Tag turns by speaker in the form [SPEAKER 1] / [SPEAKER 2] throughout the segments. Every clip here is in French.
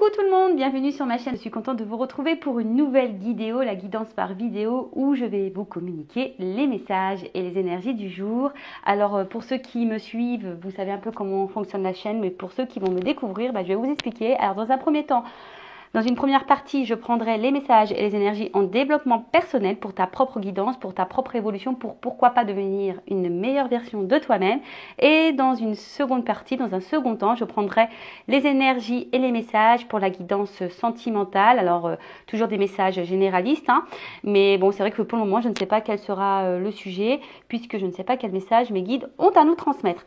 [SPEAKER 1] Coucou tout le monde, bienvenue sur ma chaîne. Je suis contente de vous retrouver pour une nouvelle vidéo, la guidance par vidéo, où je vais vous communiquer les messages et les énergies du jour. Alors pour ceux qui me suivent, vous savez un peu comment fonctionne la chaîne, mais pour ceux qui vont me découvrir, je vais vous expliquer. Alors dans un premier temps, dans une première partie, je prendrai les messages et les énergies en développement personnel pour ta propre guidance, pour ta propre évolution, pour pourquoi pas devenir une meilleure version de toi-même. Et dans une seconde partie, dans un second temps, je prendrai les énergies et les messages pour la guidance sentimentale. Alors, toujours des messages généralistes, hein, mais bon, c'est vrai que pour le moment, je ne sais pas quel sera le sujet, puisque je ne sais pas quel message mes guides ont à nous transmettre.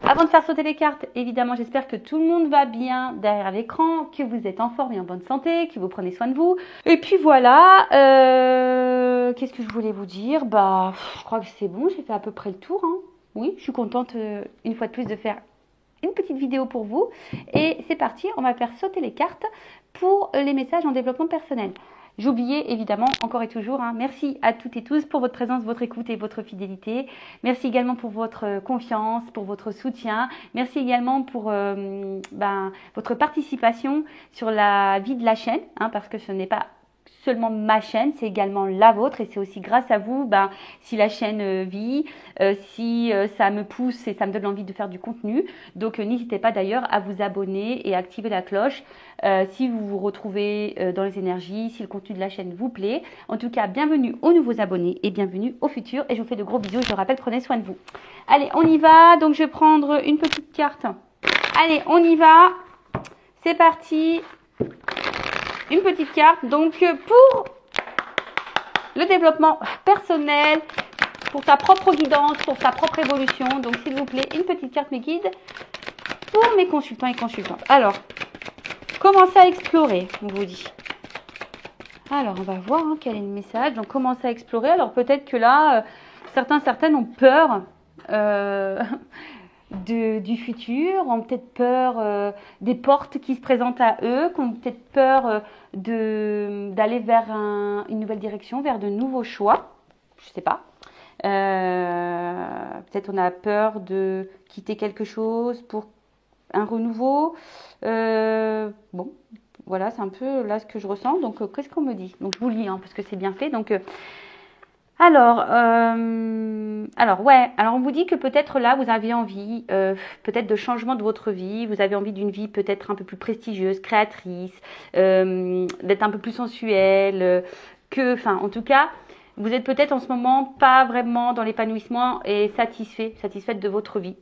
[SPEAKER 1] Avant de faire sauter les cartes, évidemment, j'espère que tout le monde va bien derrière l'écran, que vous êtes en forme et en bonne santé, que vous prenez soin de vous. Et puis voilà, qu'est-ce que je voulais vous dire? Je crois que c'est bon, j'ai fait à peu près le tour, hein. Oui, je suis contente une fois de plus de faire une petite vidéo pour vous. Et c'est parti, on va faire sauter les cartes pour les messages en développement personnel. J'oubliais évidemment, encore et toujours, hein, merci à toutes et tous pour votre présence, votre écoute et votre fidélité. Merci également pour votre confiance, pour votre soutien. Merci également pour votre participation sur la vie de la chaîne, hein, parce que ce n'est pas seulement ma chaîne, c'est également la vôtre, et c'est aussi grâce à vous si la chaîne vit, si ça me pousse et ça me donne envie de faire du contenu. Donc n'hésitez pas d'ailleurs à vous abonner et activer la cloche si vous vous retrouvez dans les énergies, si le contenu de la chaîne vous plaît. En tout cas, bienvenue aux nouveaux abonnés et bienvenue au futur, et je vous fais de gros bisous. Je le rappelle, prenez soin de vous. Allez, on y va. Donc je vais prendre une petite carte. Allez, on y va. C'est parti. Une petite carte, donc pour le développement personnel, pour ta propre guidance, pour ta propre évolution. Donc s'il vous plaît, une petite carte mes guides pour mes consultants et consultantes. Alors, commencez à explorer, on vous dit. Alors, on va voir quel est le message. Donc, commencez à explorer. Alors, peut-être que là, certaines ont peur du futur, ont peut-être peur des portes qui se présentent à eux, qui ont peut-être peur d'aller vers une nouvelle direction, vers de nouveaux choix. Je ne sais pas. Peut-être on a peur de quitter quelque chose pour un renouveau. Bon, voilà, c'est un peu là ce que je ressens. Donc, qu'est-ce qu'on me dit? Donc, je vous lis, parce que c'est bien fait. Donc, alors on vous dit que peut-être là, vous avez envie peut-être de changement de votre vie, vous avez envie d'une vie peut-être un peu plus prestigieuse, créatrice, d'être un peu plus sensuelle, en tout cas, vous êtes peut-être en ce moment pas vraiment dans l'épanouissement et satisfaite de votre vie.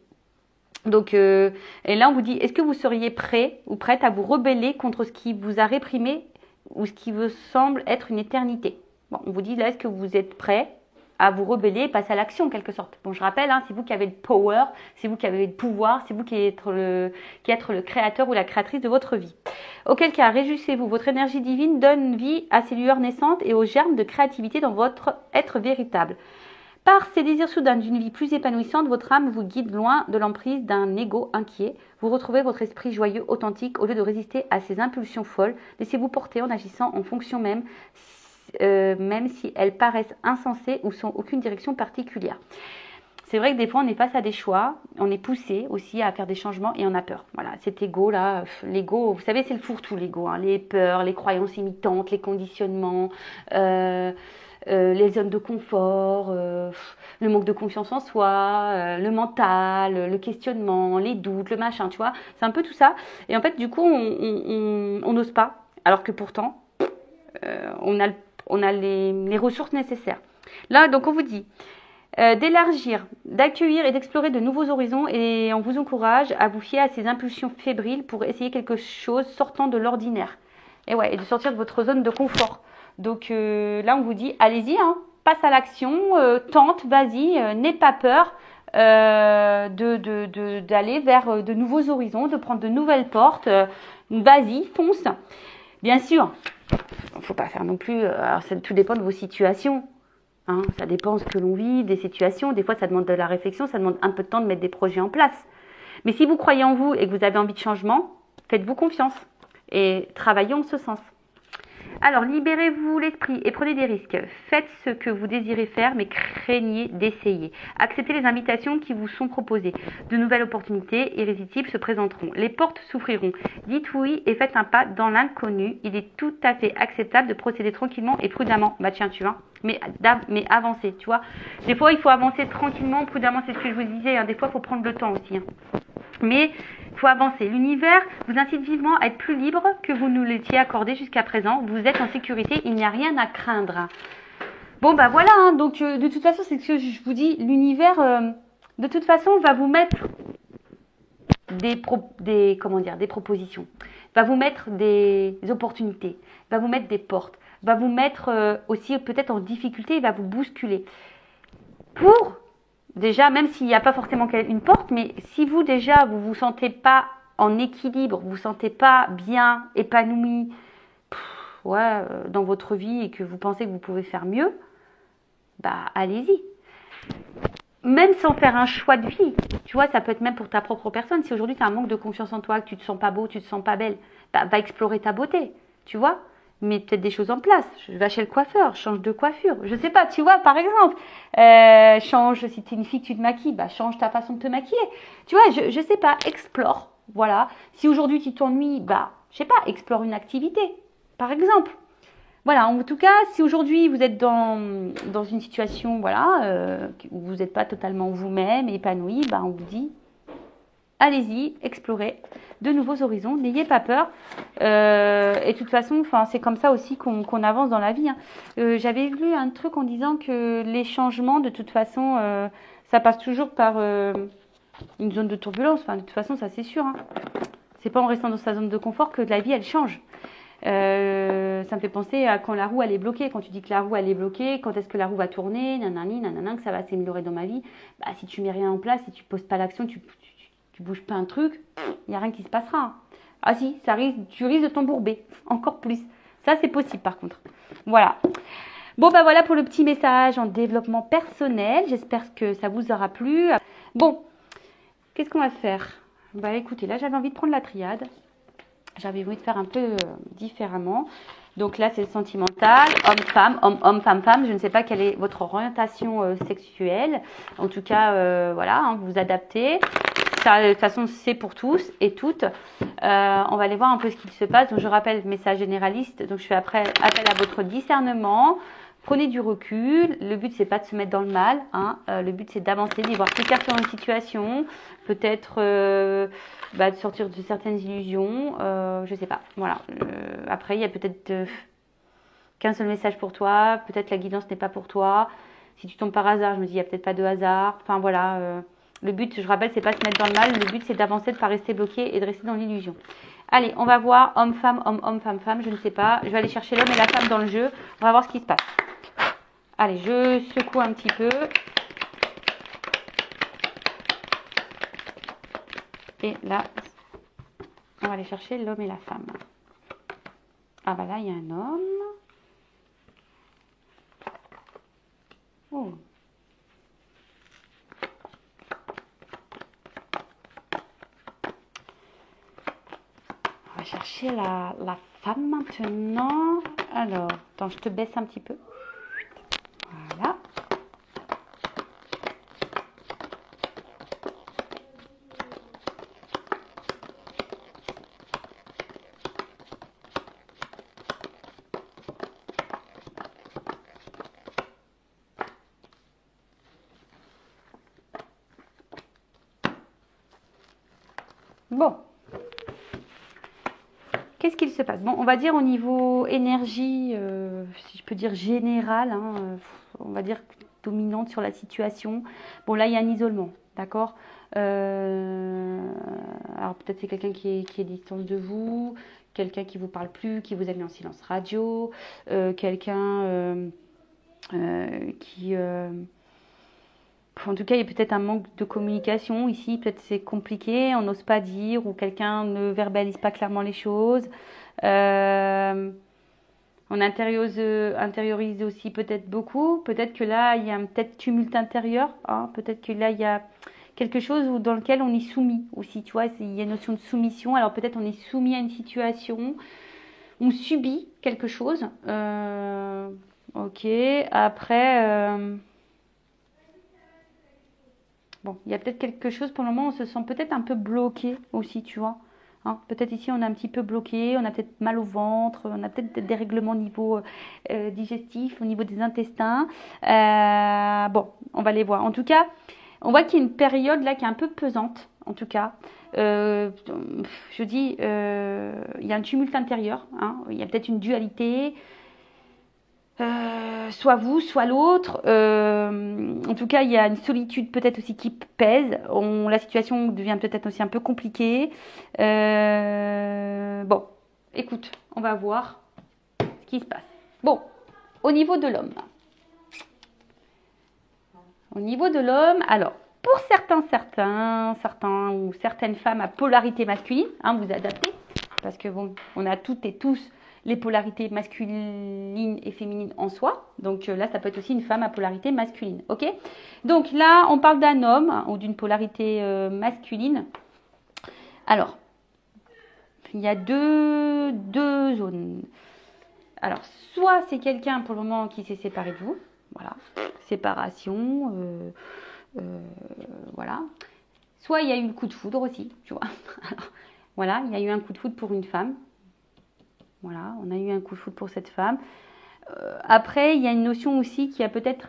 [SPEAKER 1] Donc, et là, on vous dit, est-ce que vous seriez prêt ou prête à vous rebeller contre ce qui vous a réprimé ou ce qui vous semble être une éternité? Bon, on vous dit là, est-ce que vous êtes prêt à vous rebeller et passer à l'action en quelque sorte? Bon, je rappelle, c'est vous qui avez le power, c'est vous qui avez le pouvoir, c'est vous qui êtes le créateur ou la créatrice de votre vie. Auquel cas, réjouissez-vous, votre énergie divine donne vie à ces lueurs naissantes et aux germes de créativité dans votre être véritable. Par ces désirs soudains d'une vie plus épanouissante, votre âme vous guide loin de l'emprise d'un ego inquiet. Vous retrouvez votre esprit joyeux, authentique, au lieu de résister à ces impulsions folles. Laissez-vous porter en agissant en fonction même si elles paraissent insensées ou sans aucune direction particulière. C'est vrai que des fois, on est face à des choix, on est poussé aussi à faire des changements et on a peur. Voilà, cet ego-là, l'ego, vous savez, c'est le fourre-tout, l'ego. Les peurs, les croyances imitantes, les conditionnements, les zones de confort, le manque de confiance en soi, le mental, le questionnement, les doutes, le machin, tu vois. C'est un peu tout ça. Et en fait, du coup, on n'ose pas, alors que pourtant, on a les ressources nécessaires. Là, donc, on vous dit d'élargir, d'accueillir et d'explorer de nouveaux horizons, et on vous encourage à vous fier à ces impulsions fébriles pour essayer quelque chose sortant de l'ordinaire. Et de sortir de votre zone de confort. Donc là, on vous dit, allez-y, passe à l'action, tente, vas-y, n'aie pas peur d'aller vers de nouveaux horizons, de prendre de nouvelles portes. Vas-y, fonce. Bien sûr, il ne faut pas faire non plus, alors tout dépend de vos situations. Ça dépend de ce que l'on vit, des situations. Des fois, ça demande de la réflexion, ça demande un peu de temps de mettre des projets en place. Mais si vous croyez en vous et que vous avez envie de changement, faites-vous confiance et travaillez en ce sens. Alors, libérez-vous l'esprit et prenez des risques. Faites ce que vous désirez faire, mais craignez d'essayer. Acceptez les invitations qui vous sont proposées. De nouvelles opportunités irrésistibles se présenteront. Les portes s'ouvriront. Dites oui et faites un pas dans l'inconnu. Il est tout à fait acceptable de procéder tranquillement et prudemment. Bah tiens, tu vois, mais avancer, tu vois. Des fois, il faut avancer tranquillement, prudemment, c'est ce que je vous disais. Hein. Des fois, il faut prendre le temps aussi. Hein. Mais il faut avancer. L'univers vous incite vivement à être plus libre que vous nous l'étiez accordé jusqu'à présent. Vous êtes en sécurité, il n'y a rien à craindre. Bon, bah voilà, hein. Donc de toute façon, c'est ce que je vous dis, l'univers, de toute façon, va vous mettre des propositions, va vous mettre des opportunités, va vous mettre des portes, va vous mettre aussi peut-être en difficulté, il va vous bousculer. Pour déjà, même s'il n'y a pas forcément une porte, mais si vous déjà, vous vous sentez pas en équilibre, vous vous sentez pas bien, épanoui, dans votre vie et que vous pensez que vous pouvez faire mieux, bah allez-y. Même sans faire un choix de vie, tu vois, ça peut être même pour ta propre personne. Si aujourd'hui tu as un manque de confiance en toi, que tu te sens pas beau, tu te sens pas belle, bah, va explorer ta beauté, tu vois. Mets peut-être des choses en place. Va chez le coiffeur, change de coiffure. Je sais pas, tu vois, par exemple. Change, si tu es une fille que tu te maquilles, bah change ta façon de te maquiller. Tu vois, je sais pas, explore. Voilà. Si aujourd'hui tu t'ennuies, bah, je sais pas, explore une activité, par exemple. Voilà, en tout cas, si aujourd'hui vous êtes dans une situation, voilà, où vous n'êtes pas totalement vous-même, épanoui, bah, on vous dit, allez-y, explorez de nouveaux horizons, n'ayez pas peur. Et de toute façon, c'est comme ça aussi qu'on avance dans la vie. Hein. J'avais lu un truc en disant que les changements, de toute façon, ça passe toujours par une zone de turbulence. Enfin, de toute façon, ça c'est sûr. Hein. C'est pas en restant dans sa zone de confort que la vie elle change. Ça me fait penser à quand la roue elle est bloquée. Quand tu dis que la roue elle est bloquée, quand est-ce que la roue va tourner, nanani, nanana, que ça va s'améliorer dans ma vie. Bah, si tu mets rien en place, si tu poses pas l'action, tu bouges pas un truc, il n'y a rien qui se passera. Ah si, tu risques de t'embourber, encore plus. Ça c'est possible par contre. Voilà. Bon bah voilà pour le petit message en développement personnel. J'espère que ça vous aura plu. Bon, qu'est-ce qu'on va faire? Bah écoutez, là j'avais envie de prendre la triade. J'avais envie de faire un peu différemment. Donc là, c'est le sentimental, homme-femme, homme-homme, femme-femme. Je ne sais pas quelle est votre orientation sexuelle. En tout cas, voilà, hein, vous vous adaptez. Ça, de toute façon, c'est pour tous et toutes. On va aller voir un peu ce qu'il se passe. Donc, je rappelle le message généraliste. Donc, je fais appel à votre discernement. Prenez du recul. Le but, c'est pas de se mettre dans le mal. Hein. Le but, c'est d'avancer, d'y voir plus clair sur une situation. Peut-être de sortir de certaines illusions. Je sais pas. Voilà. Après, il y a peut-être qu'un seul message pour toi. Peut-être la guidance n'est pas pour toi. Si tu tombes par hasard, je me dis, il n'y a peut-être pas de hasard. Enfin, voilà. Le but, je rappelle, c'est pas de se mettre dans le mal. Le but, c'est d'avancer, de ne pas rester bloqué et de rester dans l'illusion. Allez, on va voir homme-femme, homme-homme, femme-femme. Je ne sais pas. Je vais aller chercher l'homme et la femme dans le jeu. On va voir ce qui se passe. Allez, je secoue un petit peu. Et là, on va aller chercher l'homme et la femme. Ah bah là, il y a un homme. Oh. On va chercher la femme maintenant. Alors, attends, je te baisse un petit peu. Voilà. Bon. Qu'est-ce qu'il se passe? Bon, on va dire au niveau énergie, si je peux dire générale, hein, on va dire dominante sur la situation. Bon, là, il y a un isolement, d'accord? Alors peut-être c'est quelqu'un qui est distant de vous, quelqu'un qui vous parle plus, qui vous a mis en silence radio, quelqu'un qui... en tout cas, il y a peut-être un manque de communication ici, peut-être c'est compliqué, on n'ose pas dire, ou quelqu'un ne verbalise pas clairement les choses. On intériorise aussi peut-être beaucoup. Peut-être que là, il y a peut-être tumulte intérieur. Hein. Peut-être que là, il y a quelque chose dans lequel on est soumis aussi. Tu vois, il y a une notion de soumission. Alors peut-être on est soumis à une situation. on subit quelque chose. Ok, après, bon, il y a peut-être quelque chose pour le moment, on se sent peut-être un peu bloqué aussi, tu vois. Hein, peut-être ici on est un petit peu bloqué, on a peut-être mal au ventre, on a peut-être des dérèglements au niveau digestif, au niveau des intestins. Bon, on va les voir. En tout cas, on voit qu'il y a une période là qui est un peu pesante, en tout cas. Je dis, il y a un tumulte intérieur, hein, il y a peut-être une dualité. Soit vous, soit l'autre. En tout cas, il y a une solitude peut-être aussi qui pèse. La situation devient peut-être aussi un peu compliquée. Bon, écoute, on va voir ce qui se passe. Bon, au niveau de l'homme. Au niveau de l'homme, alors, pour certains ou certaines femmes à polarité masculine, hein, vous adaptez, parce que bon, on a toutes et tous les polarités masculines et féminines en soi. Donc là, ça peut être aussi une femme à polarité masculine, ok? Donc là, on parle d'un homme hein, ou d'une polarité masculine. Alors, il y a deux zones. Alors, soit c'est quelqu'un pour le moment qui s'est séparé de vous, voilà, séparation, voilà. Soit il y a eu le coup de foudre aussi, tu vois. Alors, voilà, il y a eu un coup de foudre pour une femme. Voilà, on a eu un coup de foudre pour cette femme. Après, il y a une notion aussi qui a peut-être,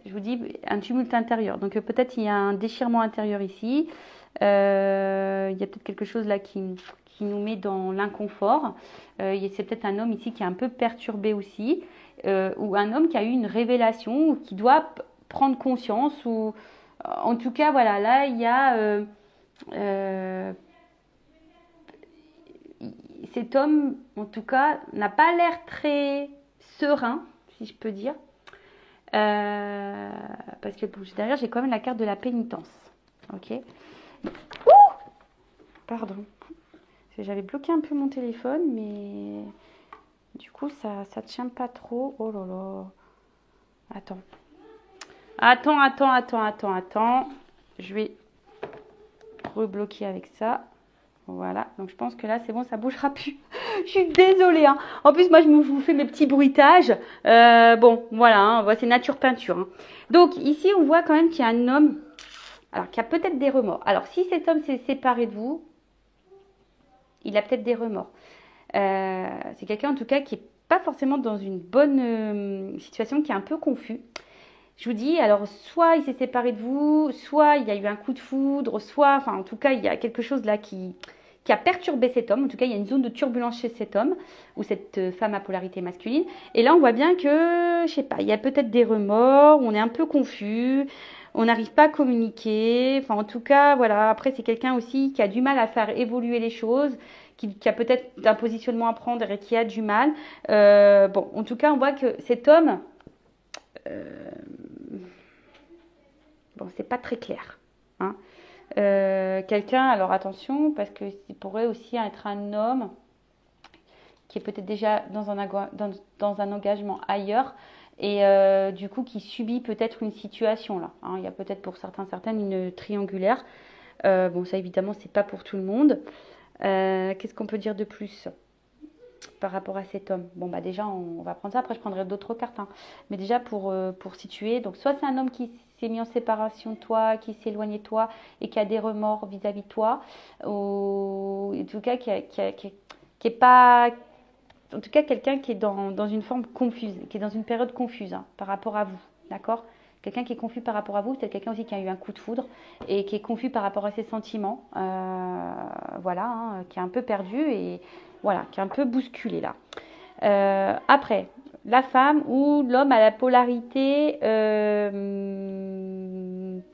[SPEAKER 1] je vous dis, un tumulte intérieur. Donc peut-être il y a un déchirement intérieur ici. Il y a peut-être quelque chose là qui nous met dans l'inconfort. C'est peut-être un homme ici qui est un peu perturbé aussi. Ou un homme qui a eu une révélation ou qui doit prendre conscience. Ou en tout cas, voilà, là, il y a... cet homme, en tout cas, n'a pas l'air très serein, si je peux dire. Parce que derrière, j'ai quand même la carte de la pénitence. Ok. Ouh, pardon. J'avais bloqué un peu mon téléphone, mais du coup, ça tient pas trop. Oh là là. Attends. Je vais rebloquer avec ça. Voilà, donc je pense que là c'est bon, ça bougera plus. Je suis désolée. Hein. En plus, moi je vous fais mes petits bruitages. Bon, voilà, hein, c'est nature peinture. Hein. Donc ici, on voit quand même qu'il y a un homme, alors qui a peut-être des remords. Alors si cet homme s'est séparé de vous, il a peut-être des remords. C'est quelqu'un en tout cas qui est pas forcément dans une bonne situation, qui est un peu confus. Je vous dis, alors soit il s'est séparé de vous, soit il y a eu un coup de foudre, soit, enfin en tout cas il y a quelque chose là qui a perturbé cet homme. En tout cas, il y a une zone de turbulence chez cet homme ou cette femme à polarité masculine. Et là, on voit bien que, je sais pas, il y a peut-être des remords, on est un peu confus, on n'arrive pas à communiquer. Enfin, en tout cas, voilà. Après, c'est quelqu'un aussi qui a du mal à faire évoluer les choses, qui a peut-être un positionnement à prendre et qui a du mal. Bon, en tout cas, on voit que cet homme, bon, c'est pas très clair. Hein. Quelqu'un, alors attention, parce que il pourrait aussi être un homme qui est peut-être déjà dans un engagement ailleurs et du coup qui subit peut-être une situation là. Hein. Il y a peut-être pour certaines une triangulaire. Bon, ça évidemment, c'est pas pour tout le monde. Qu'est-ce qu'on peut dire de plus par rapport à cet homme? Bon, bah déjà, on va prendre ça. Après, je prendrai d'autres cartes. Hein. Mais déjà, pour situer, donc soit c'est un homme qui s'est mis en séparation de toi, qui s'est éloigné de toi et qui a des remords vis-à-vis de toi, ou en tout cas qui est pas... En tout cas, quelqu'un qui est dans une forme confuse, qui est dans une période confuse hein, par rapport à vous. D'accord? Quelqu'un qui est confus par rapport à vous, c'est quelqu'un aussi qui a eu un coup de foudre et qui est confus par rapport à ses sentiments. Voilà, hein, qui est un peu perdu et voilà, qui est un peu bousculé là. Après, la femme ou l'homme à la polarité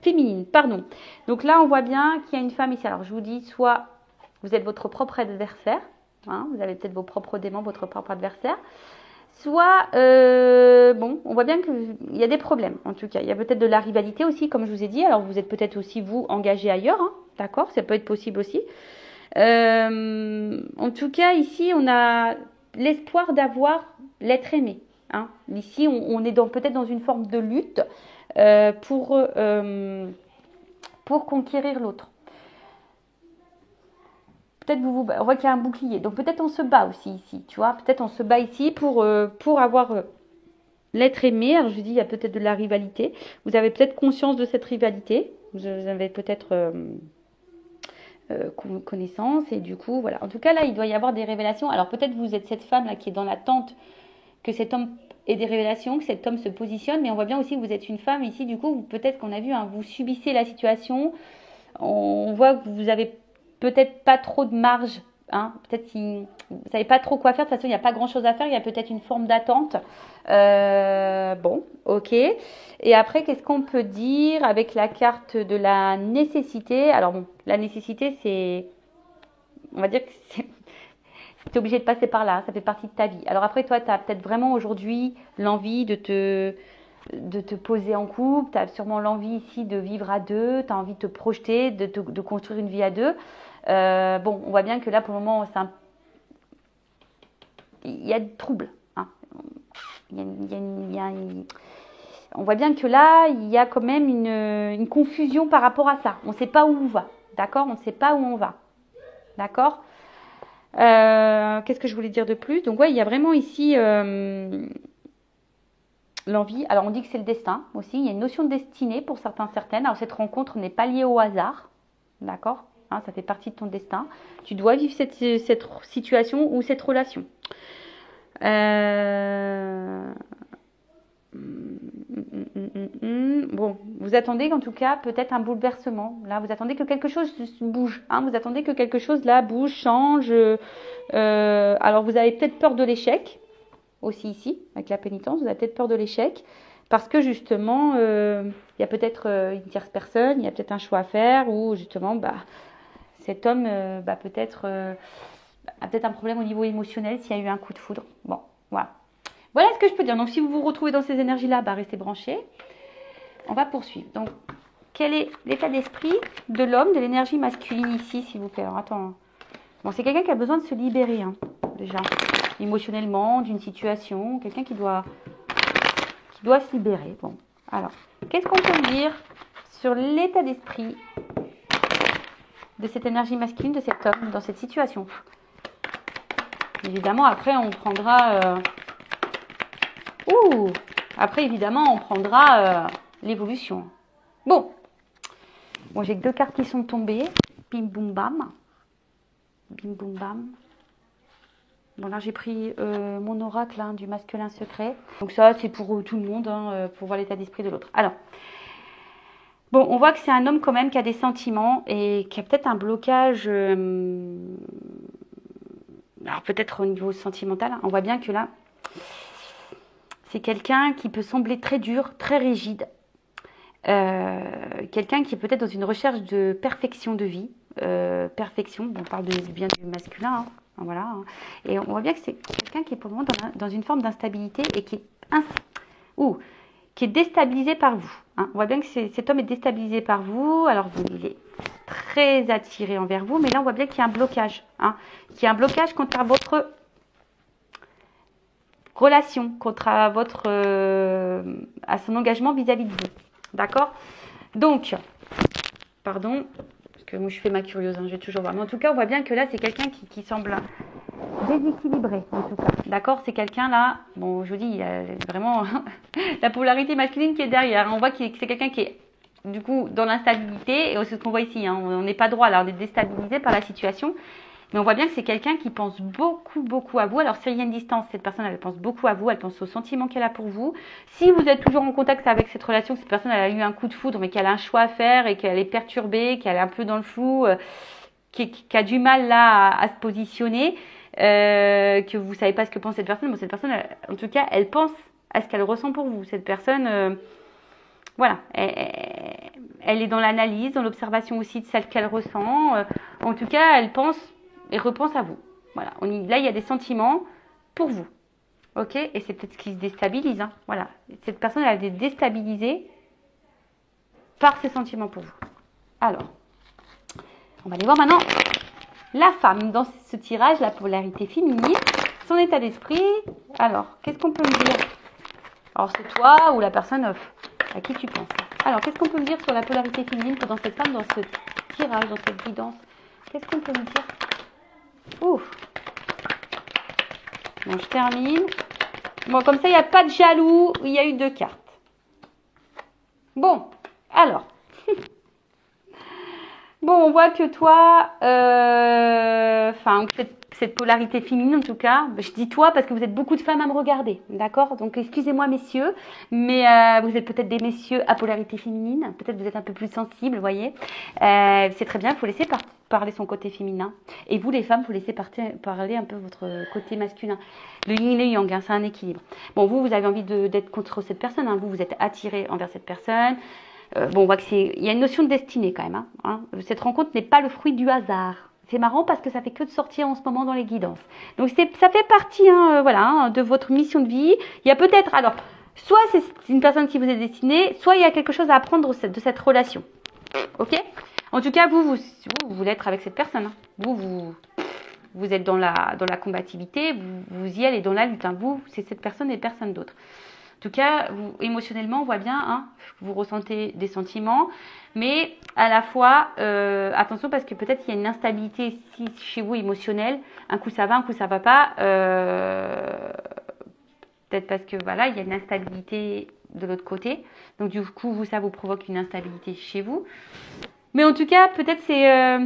[SPEAKER 1] féminine, pardon. Donc là, on voit bien qu'il y a une femme ici. Alors, je vous dis, soit vous êtes votre propre adversaire, hein, vous avez peut-être vos propres démons, votre propre adversaire. Soit, bon, on voit bien qu'il y a des problèmes, en tout cas. Il y a peut-être de la rivalité aussi, comme je vous ai dit. Alors, vous êtes peut-être aussi, vous, engagé ailleurs, hein, d'accord? Ça peut être possible aussi. En tout cas, ici, on a l'espoir d'avoir l'être aimé. Hein. Ici, on est peut-être dans une forme de lutte pour conquérir l'autre. peut-être on voit qu'il y a un bouclier. Donc peut-être on se bat aussi ici, tu vois. Peut-être on se bat ici pour avoir l'être aimé. Alors je vous dis, il y a peut-être de la rivalité. Vous avez peut-être conscience de cette rivalité. Vous avez peut-être connaissance. Et du coup, voilà. En tout cas, là, il doit y avoir des révélations. Alors peut-être vous êtes cette femme-là qui est dans l'attente que cet homme ait des révélations, que cet homme se positionne. Mais on voit bien aussi que vous êtes une femme ici. Du coup, peut-être qu'on a vu, hein, vous subissez la situation. On voit que vous avez peut-être pas trop de marge, hein. Peut-être que vous ne savez pas trop quoi faire. De toute façon, il n'y a pas grand-chose à faire. Il y a peut-être une forme d'attente. Bon, ok. Et après, qu'est-ce qu'on peut dire avec la carte de la nécessité? Alors bon, la nécessité, c'est... On va dire que c'est... Tu es obligé de passer par là. Ça fait partie de ta vie. Alors après, toi, tu as peut-être vraiment aujourd'hui l'envie de te poser en couple, tu as sûrement l'envie ici de vivre à deux, tu as envie de te projeter, de construire une vie à deux. Bon, on voit bien que là, pour le moment, il y a du trouble. Hein. On voit bien que là, il y a quand même une confusion par rapport à ça. On ne sait pas où on va, d'accord? On ne sait pas où on va, d'accord? Qu'est-ce que je voulais dire de plus? Donc, ouais, il y a vraiment ici... l'envie, alors on dit que c'est le destin aussi, il y a une notion de destinée pour certaines. Alors cette rencontre n'est pas liée au hasard, d'accord, hein, ça fait partie de ton destin. Tu dois vivre cette situation ou cette relation. Bon, vous attendez qu'en tout cas peut-être un bouleversement. Là, vous attendez que quelque chose bouge. Hein, vous attendez que quelque chose là bouge, change. Alors vous avez peut-être peur de l'échec. Aussi ici, avec la pénitence, vous avez peut-être peur de l'échec, parce que justement, il y a peut-être une tierce personne, il y a peut-être un choix à faire, ou justement, cet homme peut-être a peut-être un problème au niveau émotionnel s'il y a eu un coup de foudre. Bon, voilà. Voilà ce que je peux dire. Donc, si vous vous retrouvez dans ces énergies-là, restez branchés. On va poursuivre. Donc, quel est l'état d'esprit de l'homme, de l'énergie masculine ici, s'il vous plaît? Alors, attends. Bon, c'est quelqu'un qui a besoin de se libérer, hein, déjà. Émotionnellement, d'une situation, quelqu'un qui doit se libérer. Bon, alors, qu'est-ce qu'on peut dire sur l'état d'esprit de cette énergie masculine, de cet homme, dans cette situation? Évidemment, après, on prendra... Après, évidemment, on prendra l'évolution. Bon, j'ai que 2 cartes qui sont tombées. Bim, boum, bam. Bim, boum, bam. Bon, là, j'ai pris mon oracle du masculin secret. Donc ça, c'est pour tout le monde, hein, pour voir l'état d'esprit de l'autre. Alors, bon, on voit que c'est un homme quand même qui a des sentiments et qui a peut-être un blocage... alors, peut-être au niveau sentimental. On voit bien que là, c'est quelqu'un qui peut sembler très dur, très rigide. Quelqu'un qui est peut-être dans une recherche de perfection de vie. Perfection, on parle bien du masculin, hein. Voilà. Et on voit bien que c'est quelqu'un qui est pour le moment dans une forme d'instabilité et qui est déstabilisé par vous. Hein. On voit bien que cet homme est déstabilisé par vous. Alors, il est très attiré envers vous, mais là, on voit bien qu'il y a un blocage. Hein. Qu'il y a un blocage contre votre relation, contre à son engagement vis-à-vis de vous. D'accord? Donc, pardon, parce que moi je fais ma curieuse, hein, je vais toujours voir. Mais en tout cas, on voit bien que là, c'est quelqu'un qui semble déséquilibré, en tout cas. D'accord? C'est quelqu'un là, bon, je vous dis, il y a vraiment la polarité masculine qui est derrière. On voit que c'est quelqu'un qui est, du coup, dans l'instabilité, et c'est ce qu'on voit ici, hein, on n'est pas droit là, on est déstabilisé par la situation. Mais on voit bien que c'est quelqu'un qui pense beaucoup, beaucoup à vous. Alors, s'il y a une distance, cette personne, elle pense beaucoup à vous. Elle pense aux sentiments qu'elle a pour vous. Si vous êtes toujours en contact avec cette relation, cette personne, elle a eu un coup de foudre, mais qu'elle a un choix à faire et qu'elle est perturbée, qu'elle est un peu dans le flou, qui a du mal là à se positionner, que vous savez pas ce que pense cette personne. Bon, cette personne, en tout cas, elle pense à ce qu'elle ressent pour vous. Cette personne, voilà, elle est dans l'analyse, dans l'observation aussi de celle qu'elle ressent. En tout cas, elle pense et repense à vous. Voilà. Là, il y a des sentiments pour vous. Ok? Et c'est peut-être ce qui se déstabilise. Hein. Voilà. Cette personne, elle est déstabilisée par ses sentiments pour vous. Alors, on va aller voir maintenant la femme dans ce tirage, la polarité féminine, son état d'esprit. Alors, qu'est-ce qu'on peut me dire? Alors, c'est toi ou la personne à qui tu penses. Alors, qu'est-ce qu'on peut me dire sur la polarité féminine dans cette femme, dans ce tirage, dans cette guidance? Qu'est-ce qu'on peut me dire Ouf. Bon, je termine. Bon, comme ça, il n'y a pas de jaloux. Il y a eu 2 cartes. Bon, alors. Bon, on voit que toi, enfin, cette polarité féminine en tout cas, je dis toi parce que vous êtes beaucoup de femmes à me regarder, d'accord? Donc excusez-moi messieurs, mais vous êtes peut-être des messieurs à polarité féminine, peut-être vous êtes un peu plus sensibles, vous voyez. C'est très bien, il faut laisser parler son côté féminin. Et vous les femmes, il faut laisser parler un peu votre côté masculin. Le yin et le yang, hein, c'est un équilibre. Bon, vous avez envie d'être contre cette personne, hein, vous êtes attiré envers cette personne. Bon, on voit il y a une notion de destinée quand même. Hein. Cette rencontre n'est pas le fruit du hasard. C'est marrant parce que ça fait que de sortir en ce moment dans les guidances. Donc ça fait partie, hein, voilà, hein, de votre mission de vie. Il y a peut-être, alors, soit c'est une personne qui vous est destinée, soit il y a quelque chose à apprendre de cette relation. Ok? En tout cas, vous voulez être avec cette personne. Hein. Vous êtes dans la combativité, vous y allez dans la lutte. Hein. Vous, c'est cette personne et personne d'autre. En tout cas, émotionnellement, on voit bien, hein, vous ressentez des sentiments, mais à la fois, attention parce que peut-être il y a une instabilité ici chez vous émotionnelle. Un coup ça va, un coup ça va pas. Peut-être parce que voilà, il y a une instabilité de l'autre côté. Donc du coup, ça vous provoque une instabilité chez vous. Mais en tout cas, peut-être c'est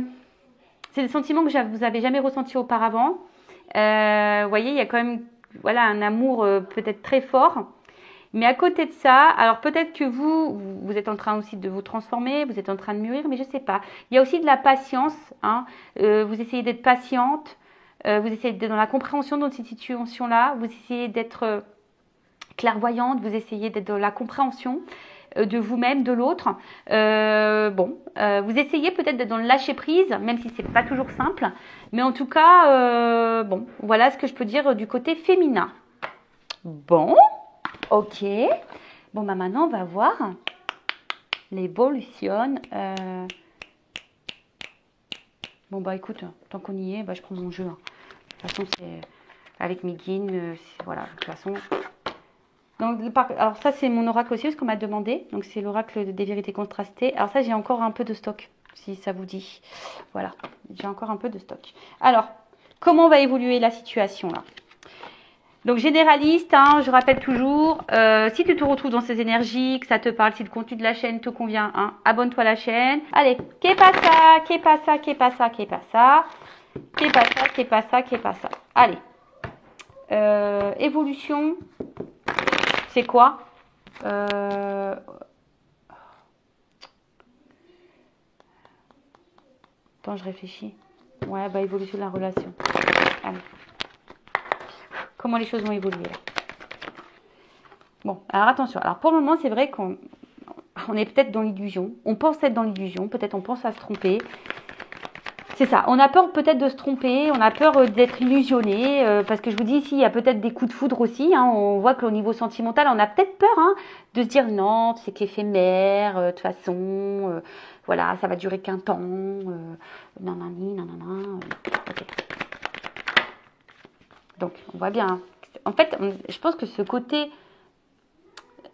[SPEAKER 1] des sentiments que vous avez jamais ressentis auparavant. Vous voyez, il y a quand même voilà un amour peut-être très fort. Mais à côté de ça, alors peut-être que vous êtes en train aussi de vous transformer, vous êtes en train de mûrir, mais je ne sais pas. Il y a aussi de la patience. Hein. Vous essayez d'être patiente, vous essayez d'être dans la compréhension de cette situation-là, vous essayez d'être clairvoyante, vous essayez d'être dans la compréhension de vous-même, de l'autre. Vous essayez peut-être d'être dans le lâcher-prise, même si c'est pas toujours simple. Mais en tout cas, bon, voilà ce que je peux dire du côté féminin. Bon. Ok. Bon, bah maintenant, on va voir l'évolution. Bon, bah écoute, tant qu'on y est, bah, je prends mon jeu. Hein. De toute façon, c'est avec mes guides. Voilà, de toute façon. Donc, alors ça, c'est mon oracle aussi, ce qu'on m'a demandé. Donc, c'est l'oracle des vérités contrastées. Alors ça, j'ai encore un peu de stock, si ça vous dit. Voilà, j'ai encore un peu de stock. Alors, comment va évoluer la situation là? Donc généraliste, hein, je rappelle toujours, si tu te retrouves dans ces énergies, que ça te parle, si le contenu de la chaîne te convient, hein, abonne-toi à la chaîne. Allez, qu'est pas ça, qu'est pas ça, qu'est pas ça, qu'est pas ça, qu'est pas ça, qu'est pas ça, qu'est pas ça. Allez, évolution, c'est quoi Attends, je réfléchis. Ouais, bah évolution de la relation. Allez. Comment les choses vont évoluer là. Bon, alors attention. Alors pour le moment, c'est vrai qu'on est peut-être dans l'illusion. On pense être dans l'illusion. Peut-être on pense à se tromper. C'est ça. On a peur peut-être de se tromper. On a peur d'être illusionné. Parce que je vous dis ici, il y a peut-être des coups de foudre aussi. Hein. On voit qu'au niveau sentimental, on a peut-être peur hein, de se dire non, c'est qu'éphémère. De toute façon, voilà, ça va durer qu'un temps. Nanani, nanana. Ok. Donc, on voit bien. Hein. En fait, je pense que ce côté,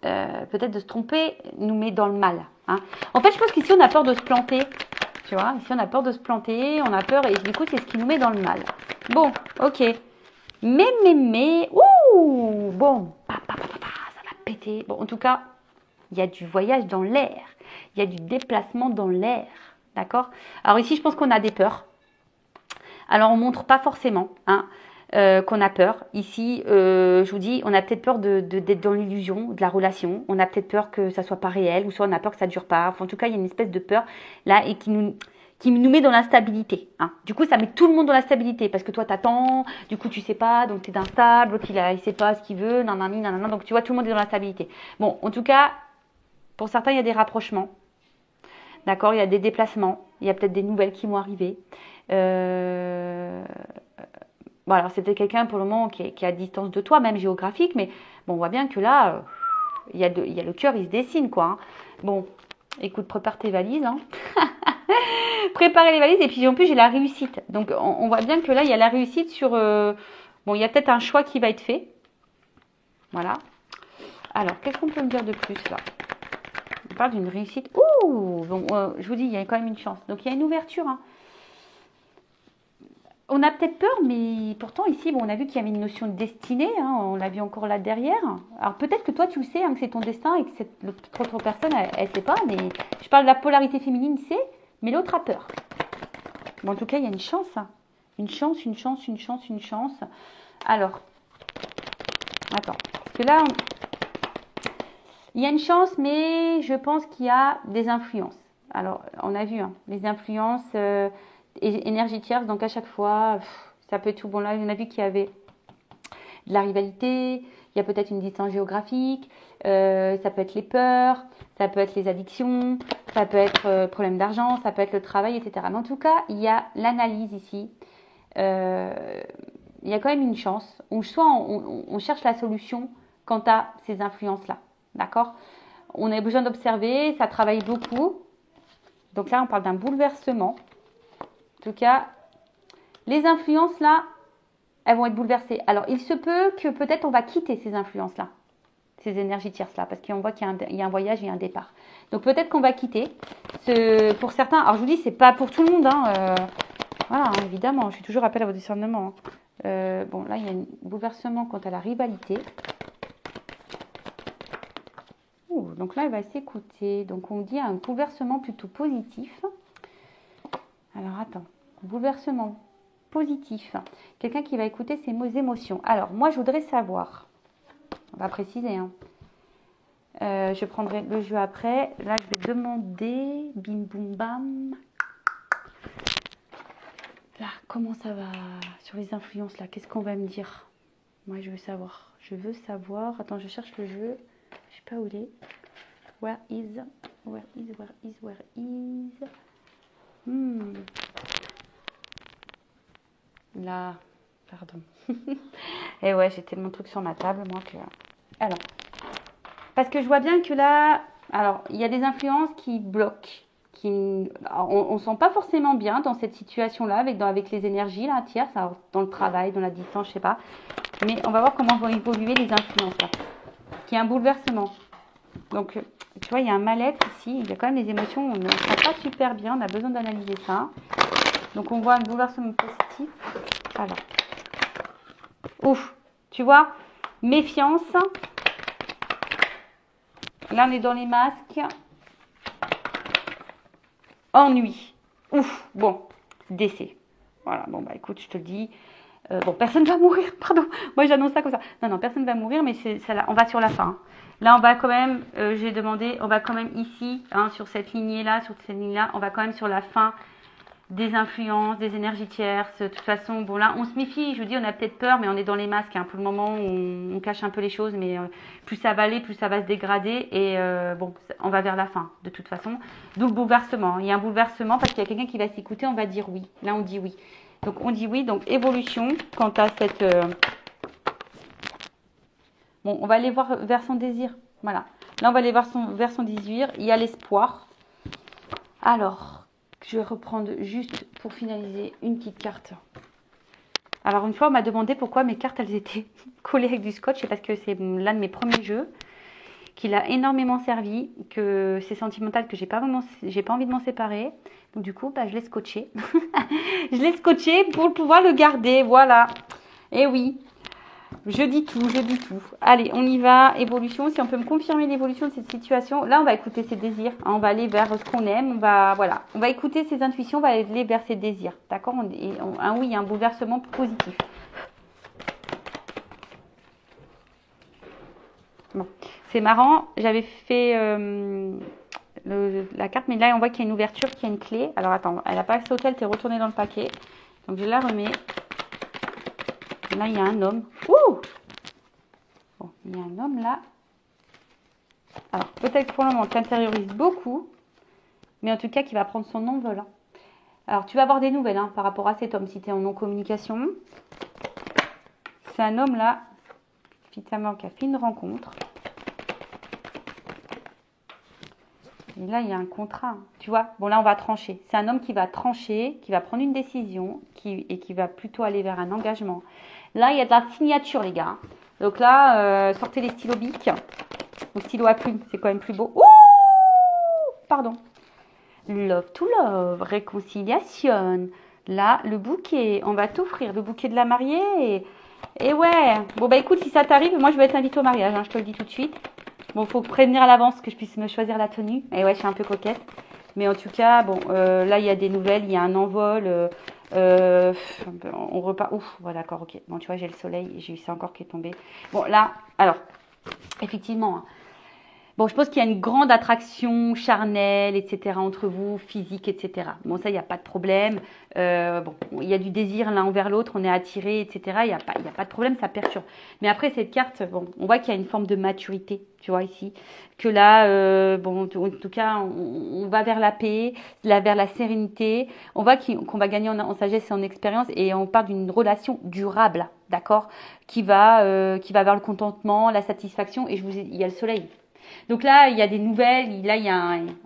[SPEAKER 1] peut-être de se tromper, nous met dans le mal. Hein. En fait, je pense qu'ici, on a peur de se planter. Tu vois, ici, on a peur de se planter, on a peur, et du coup, c'est ce qui nous met dans le mal. Bon, ok. Mais, ouh, bon, ça va péter. Bon, en tout cas, il y a du voyage dans l'air. Il y a du déplacement dans l'air. D'accord? Alors ici, je pense qu'on a des peurs. Alors, on montre pas forcément, hein. Qu'on a peur. Ici, je vous dis, on a peut-être peur d'être dans l'illusion de la relation. On a peut-être peur que ça soit pas réel, ou soit on a peur que ça dure pas. Enfin, en tout cas, il y a une espèce de peur là et qui nous met dans l'instabilité. Hein. Du coup, ça met tout le monde dans l'instabilité parce que toi, t'attends, du coup, tu sais pas, donc tu es instable, l'autre, il sait pas ce qu'il veut, nanani, nanana. Donc, tu vois, tout le monde est dans l'instabilité. Bon, en tout cas, pour certains, il y a des rapprochements. D'accord, il y a des déplacements. Il y a peut-être des nouvelles qui vont arriver. Bon, alors c'était quelqu'un pour le moment qui est à distance de toi, même géographique, mais bon, on voit bien que là, il y a le cœur, il se dessine, quoi. Hein. Bon, écoute, prépare tes valises. Hein. Préparez les valises, et puis en plus, j'ai la réussite. Donc, on voit bien que là, il y a la réussite sur... bon, il y a peut-être un choix qui va être fait. Voilà. Alors, qu'est-ce qu'on peut me dire de plus, là? On parle d'une réussite. Ouh! Bon, je vous dis, il y a quand même une chance. Donc, il y a une ouverture, hein. On a peut-être peur, mais pourtant ici, bon, on a vu qu'il y avait une notion de destinée, hein, on l'a vu encore là derrière. Alors peut-être que toi tu le sais, hein, que c'est ton destin et que l'autre autre personne, elle ne sait pas, mais je parle de la polarité féminine, c'est, mais l'autre a peur. Bon, en tout cas, il y a une chance, hein. Une chance, une chance, une chance, une chance. Alors, attends, parce que là, il y a une chance, mais je pense qu'il y a des influences. Alors, on a vu, hein, les influences énergie tierce, donc à chaque fois, ça peut être tout. Bon, là, on a vu qu'il y avait de la rivalité, il y a peut-être une distance géographique, ça peut être les peurs, ça peut être les addictions, ça peut être problème d'argent, ça peut être le travail, etc. Mais en tout cas, il y a l'analyse ici. Il y a quand même une chance. Soit on cherche la solution quant à ces influences-là. D'accord? On a besoin d'observer, ça travaille beaucoup. Donc là, on parle d'un bouleversement. En tout cas, les influences là, elles vont être bouleversées. Alors, il se peut que peut-être on va quitter ces influences-là, ces énergies tierces-là, parce qu'on voit qu'il y a un voyage et un départ. Donc, peut-être qu'on va quitter. Pour certains, alors je vous dis, c'est pas pour tout le monde. Hein, voilà, hein, évidemment, je suis toujours appel à vos discernements. Hein. Bon, là, il y a un bouleversement quant à la rivalité. Donc là, elle va s'écouter. Donc, on dit un bouleversement plutôt positif. Alors, attends. Bouleversement positif. Quelqu'un qui va écouter ses émotions. Alors, moi, je voudrais savoir. On va préciser. Hein. Je prendrai le jeu après. Là, je vais demander. Bim, boum, bam. Là, comment ça va sur les influences là? Qu'est-ce qu'on va me dire? Moi, je veux savoir. Je veux savoir. Attends, je cherche le jeu. Je sais pas où il est. Where is? Là, pardon. Et ouais, j'ai tellement de trucs sur ma table, moi, que... Alors, parce que je vois bien que là... Alors, il y a des influences qui bloquent. On ne sent pas forcément bien dans cette situation-là, avec les énergies, là, tierces, dans le travail, dans la distance, je sais pas. Mais on va voir comment vont évoluer les influences, là. Qu'il y a un bouleversement. Donc, tu vois, il y a un mal-être ici. Il y a quand même les émotions, on ne sent pas super bien. On a besoin d'analyser ça. Donc, on voit un bouleversement positif. Alors. Ouf. Tu vois, méfiance. Là, on est dans les masques. Ennui. Ouf. Bon. Décès. Voilà. Bon, bah écoute, je te le dis. Bon, personne ne va mourir. Pardon. Moi, j'annonce ça comme ça. Non, personne ne va mourir, mais on va sur la fin. Hein. Là, on va quand même, j'ai demandé, on va quand même ici, hein, sur cette lignée-là, on va quand même sur la fin des influences, des énergies tierces. De toute façon, bon là, on se méfie. Je vous dis, on a peut-être peur, mais on est dans les masques. Hein. Pour le moment, on cache un peu les choses, mais plus ça va aller, plus ça va se dégrader. Et bon, on va vers la fin, de toute façon. D'où le bouleversement. Il y a un bouleversement parce qu'il y a quelqu'un qui va s'écouter, on va dire oui. Là, on dit oui. Donc, on dit oui. Donc, évolution quant à cette... Bon, on va aller voir vers son désir. Voilà. Là, on va aller vers son désir. Il y a l'espoir. Alors, je vais reprendre juste pour finaliser une petite carte. Alors, une fois, on m'a demandé pourquoi mes cartes, elles étaient collées avec du scotch. C'est parce que c'est l'un de mes premiers jeux qui l'a énormément servi, que c'est sentimental, que j'ai pas envie de m'en séparer. Donc, du coup, bah, je l'ai scotché. Je l'ai scotché pour pouvoir le garder. Voilà. Et oui. Je dis tout. Allez, on y va. Évolution. Si on peut me confirmer l'évolution de cette situation. Là, on va écouter ses désirs. Hein, on va aller vers ce qu'on aime. On va écouter ses intuitions. On va aller vers ses désirs. D'accord? Oui, un bouleversement positif. Bon. C'est marrant. J'avais fait la carte. Mais là, on voit qu'il y a une ouverture, qu'il y a une clé. Alors, attends. Elle n'a pas sauté. Elle t'est retournée dans le paquet. Donc, je la remets. Là, il y a un homme. Ouh! Bon, il y a un homme là. Alors, peut-être pour le moment, tu intériorises beaucoup, mais en tout cas, qui va prendre son envol. Hein. Alors, tu vas avoir des nouvelles hein, par rapport à cet homme, si tu es en non-communication. C'est un homme là, finalement, qui a fait une rencontre. Et là, il y a un contrat. Hein. Tu vois? Bon, là, on va trancher. C'est un homme qui va trancher, qui va prendre une décision et qui va plutôt aller vers un engagement. Là, il y a de la signature, les gars. Donc là, sortez les stylos bic. Ou stylo à plume, c'est quand même plus beau. Ouh! Pardon. Love to love, réconciliation. Là, le bouquet, on va t'offrir le bouquet de la mariée. Et ouais, bon bah écoute, si ça t'arrive, moi je vais être invitée au mariage, hein, je te le dis tout de suite. Bon, faut prévenir à l'avance que je puisse me choisir la tenue. Et ouais, je suis un peu coquette. Mais en tout cas, bon, là il y a des nouvelles, il y a un envol. Euh, on repart. Ouf, voilà, d'accord, ok. Bon, tu vois, j'ai le soleil, j'ai eu ça encore qui est tombé. Bon, là, alors, effectivement, hein. Bon, je pense qu'il y a une grande attraction charnelle, etc., entre vous, physique, etc. Bon, ça, il n'y a pas de problème. Bon, il y a du désir l'un envers l'autre, on est attiré, etc. Il y a pas de problème, ça perturbe. Mais après, cette carte, bon, on voit qu'il y a une forme de maturité, tu vois, ici. Que là, bon, en tout cas, on va vers la paix, vers la sérénité. On voit qu'on va gagner en sagesse et en expérience et on parle d'une relation durable, d'accord, qui va vers le contentement, la satisfaction. Et il y a le soleil. Donc là, il y a des nouvelles, là,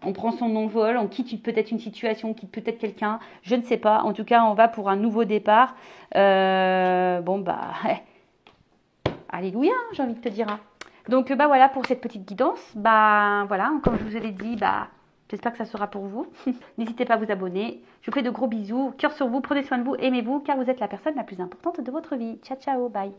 [SPEAKER 1] on prend son envol, on quitte peut-être une situation, on quitte peut-être quelqu'un, je ne sais pas. En tout cas, on va pour un nouveau départ. Bon, bah, alléluia, j'ai envie de te dire. Hein. Donc, bah voilà pour cette petite guidance. Bah voilà, comme je vous avais dit, bah j'espère que ça sera pour vous. N'hésitez pas à vous abonner. Je vous fais de gros bisous, cœur sur vous, prenez soin de vous, aimez-vous, car vous êtes la personne la plus importante de votre vie. Ciao, ciao, bye.